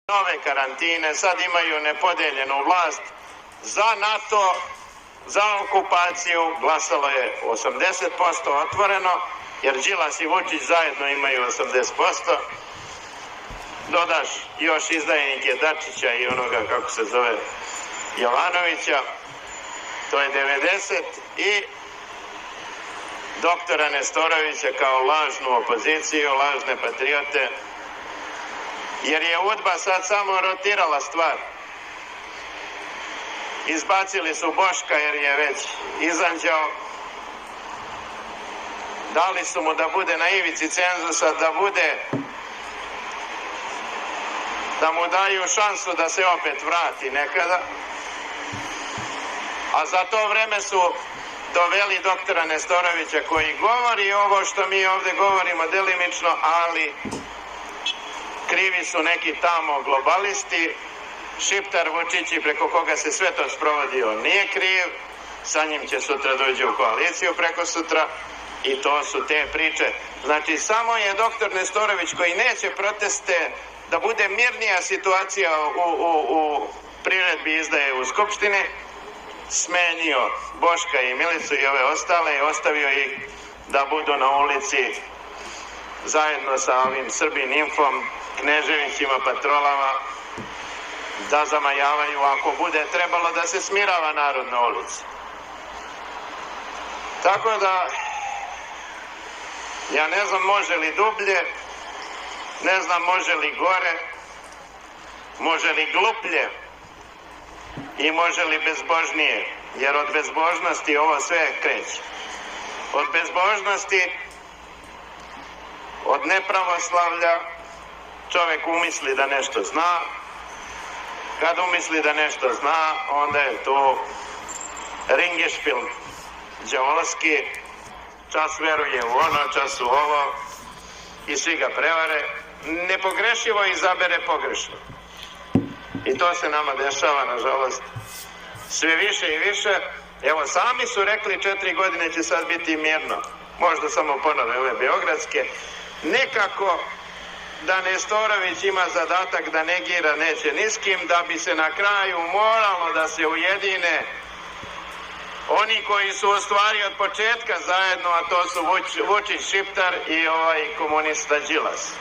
nove karantine, sad imaju nepodeljenu vlast. Za NATO, za okupaciju glasalo je 80% otvoreno, jer Đilas i Vučić zajedno imaju 80%. Dodaš još izdajnike Dačića i onoga, kako se zove, Jovanovića, to je 90, i doktora Nestorovića kao lažnu opoziciju, lažne patriote, jer je UDBA sad samo rotirala stvar. Izbacili su Boška jer je već izanđao, dali su mu da bude na ivici cenzusa, da mu daju šansu da se opet vrati nekada, a za to vreme su doveli doktora Nestorovića koji govori ovo što mi ovde govorimo delimično, ali krivi su neki tamo globalisti, Šiptar Vučići preko koga se sve to sprovodi, on nije kriv, sa njim će sutra dođe u koaliciju preko sutra i to su te priče. Znači samo je doktor Nestorović koji neće proteste, da bude mirnija situacija u priredbi izdaje u Skupštini, smenio Boška i Milicu i ove ostale i ostavio ih da budu na ulici zajedno sa ovim Srbin Infom, Kneževićima, patrolama, da zamajavaju ako bude trebalo da se smirava narod na ulici. Tako da ja ne znam može li dublje, ne znam može li gore, može li gluplje i može li bezbožnije, jer od bezbožnosti ovo sve kreće. Od bezbožnosti, od nepravoslavlja čovek umisli da nešto zna, kad umisli da nešto zna, onda je to ringešpil đavolski, čas veruje u ono, čas u ovo i svi ga prevare, nepogrešivo izabere pogrešno. I to se nama dešava, nažalost, sve više i više. Evo, sami su rekli 4 godine će sad biti mirno. Možda samo ponove ove beogradske. Nekako da Nestorović ima zadatak da negira neće ni s kim, da bi se na kraju moralo da se ujedine oni koji su u stvari od početka zajedno, a to su Vučić, Šiptar i ovaj komunista Đilas.